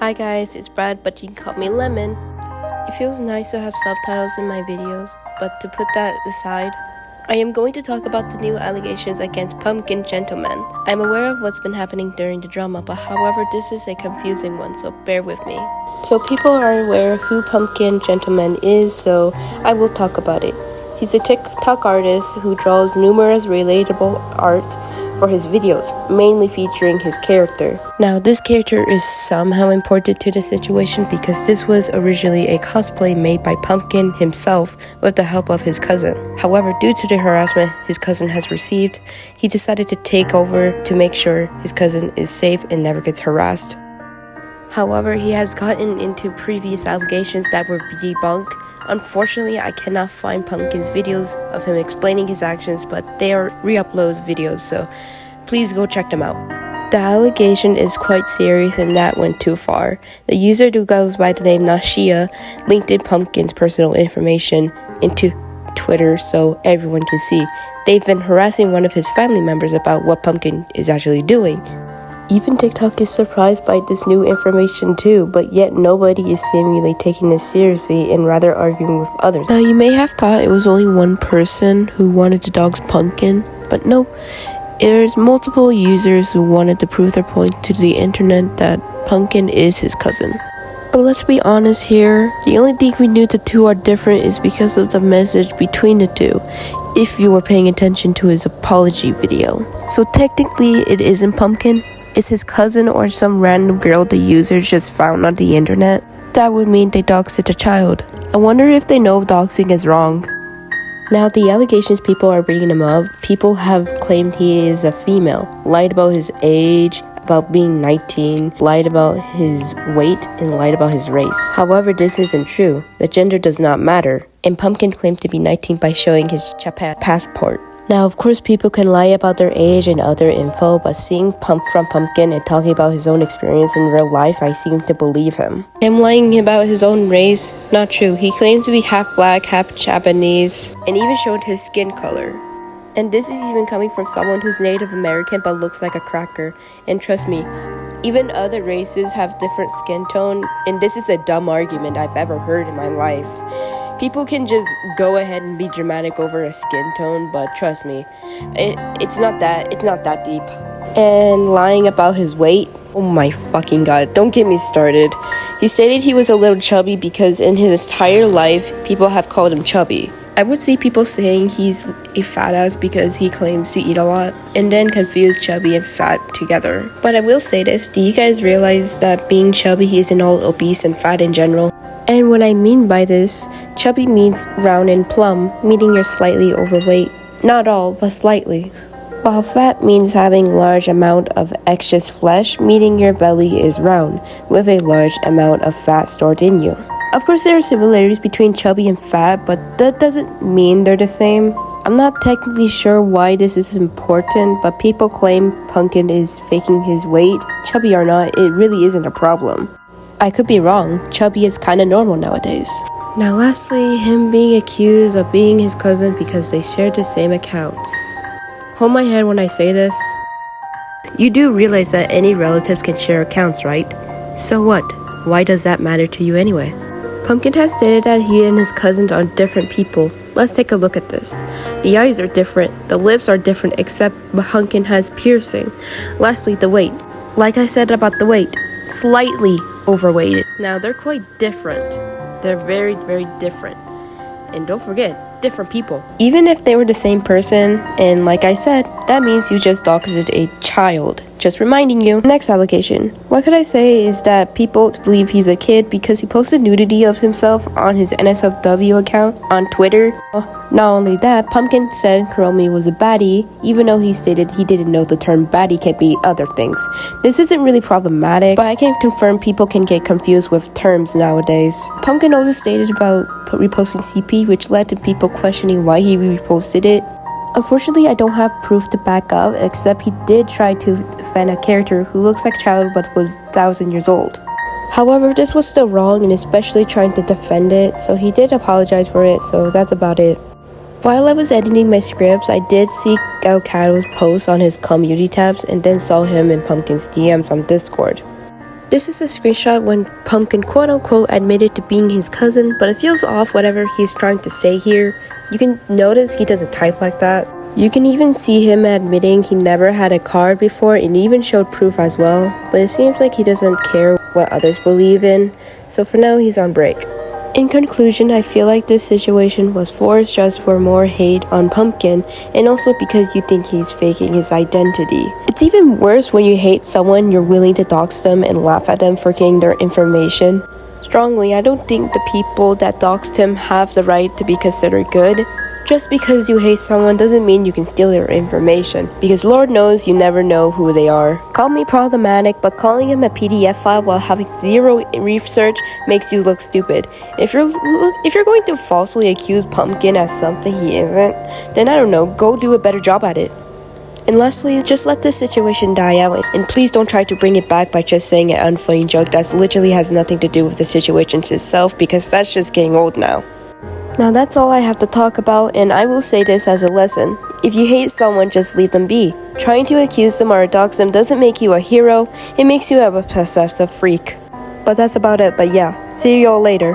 Hi guys, it's Brad, but you can call me Lemon. It feels nice to have subtitles in my videos, but to put that aside, I am going to talk about the new allegations against Pumpkin Gentleman. I'm aware of what's been happening during the drama, but however, this is a confusing one, so bear with me. So people are aware who Pumpkin Gentleman is, so I will talk about it. He's a TikTok artist who draws numerous relatable art for his videos, mainly featuring his character. Now, this character is somehow important to the situation because this was originally a cosplay made by Pumpkin himself with the help of his cousin. However, due to the harassment his cousin has received, he decided to take over to make sure his cousin is safe and never gets harassed. However, he has gotten into previous allegations that were debunked. Unfortunately, I cannot find Pumpkin's videos of him explaining his actions, but they are re-uploads videos, so please go check them out. The allegation is quite serious and that went too far. The user who goes by the name Nashia linked in Pumpkin's personal information into Twitter so everyone can see. They've been harassing one of his family members about what Pumpkin is actually doing. Even TikTok is surprised by this new information too, but yet nobody is seemingly taking this seriously and rather arguing with others. Now, you may have thought it was only one person who wanted to dox Pumpkin, but nope. There's multiple users who wanted to prove their point to the internet that Pumpkin is his cousin. But let's be honest here, the only thing we knew the two are different is because of the message between the two, if you were paying attention to his apology video. So technically it isn't Pumpkin. It's his cousin or some random girl the user just found on the internet. That would mean they doxed a child. I wonder if they know doxing is wrong. Now, the allegations people are bringing him up, people have claimed he is a female, lied about his age, about being 19, lied about his weight, and lied about his race. However, this isn't true. The gender does not matter, and Pumpkin claimed to be 19 by showing his Japan passport. Now, of course, people can lie about their age and other info, but seeing from Pumpkin and talking about his own experience in real life, I seem to believe him. Him lying about his own race? Not true. He claims to be half black, half Japanese, and even showed his skin color. And this is even coming from someone who's Native American but looks like a cracker. And trust me, even other races have different skin tone, and this is a dumb argument I've ever heard in my life. People can just go ahead and be dramatic over a skin tone, but trust me, it's not that deep. And lying about his weight? Oh my fucking god, don't get me started. He stated he was a little chubby because in his entire life, people have called him chubby. I would see people saying he's a fat ass because he claims to eat a lot, and then confuse chubby and fat together. But I will say this, do you guys realize that being chubby isn't all obese and fat in general? And what I mean by this, chubby means round and plump, meaning you're slightly overweight. Not all, but slightly. While fat means having large amount of excess flesh, meaning your belly is round, with a large amount of fat stored in you. Of course, there are similarities between chubby and fat, but that doesn't mean they're the same. I'm not technically sure why this is important, but people claim Pumpkin is faking his weight. Chubby or not, it really isn't a problem. I could be wrong, chubby is kinda normal nowadays. Now lastly, him being accused of being his cousin because they shared the same accounts. Hold my hand when I say this. You do realize that any relatives can share accounts, right? So what? Why does that matter to you anyway? Pumpkin has stated that he and his cousins are different people. Let's take a look at this. The eyes are different, the lips are different except Pumpkin has piercing. Lastly, the weight. Like I said about the weight, slightly overweight. Now, they're quite different. They're very, very different. And don't forget, different people. Even if they were the same person, and like I said, that means you just doxed a child. Just reminding you. Next allegation. What could I say is that people believe he's a kid because he posted nudity of himself on his NSFW account on Twitter. Not only that, Pumpkin said Kuromi was a baddie, even though he stated he didn't know the term baddie can be other things. This isn't really problematic, but I can confirm people can get confused with terms nowadays. Pumpkin also stated about reposting CP, which led to people questioning why he reposted it. Unfortunately, I don't have proof to back up, except he did try to defend a character who looks like a child but was 1,000 years old. However, this was still wrong and especially trying to defend it, so he did apologize for it, so that's about it. While I was editing my scripts, I did seek out Cato's posts on his community tabs and then saw him in Pumpkin's DMs on Discord. This is a screenshot when Pumpkin quote-unquote admitted to being his cousin, but it feels off whatever he's trying to say here. You can notice he doesn't type like that. You can even see him admitting he never had a card before and even showed proof as well, but it seems like he doesn't care what others believe in, so for now he's on break. In conclusion, I feel like this situation was forced just for more hate on Pumpkin, and also because you think he's faking his identity. It's even worse when you hate someone you're willing to dox them and laugh at them for getting their information. Strongly, I don't think the people that doxed him have the right to be considered good. Just because you hate someone doesn't mean you can steal their information, because Lord knows you never know who they are. Call me problematic, but calling him a PDF file while having zero research makes you look stupid. If you're going to falsely accuse Pumpkin as something he isn't, then I don't know, go do a better job at it. And lastly, just let this situation die out, and please don't try to bring it back by just saying an unfunny joke that literally has nothing to do with the situation itself, because that's just getting old now. Now that's all I have to talk about, and I will say this as a lesson. If you hate someone, just leave them be. Trying to accuse them or dox them doesn't make you a hero, it makes you a possessive freak. But that's about it, but yeah, see you all later.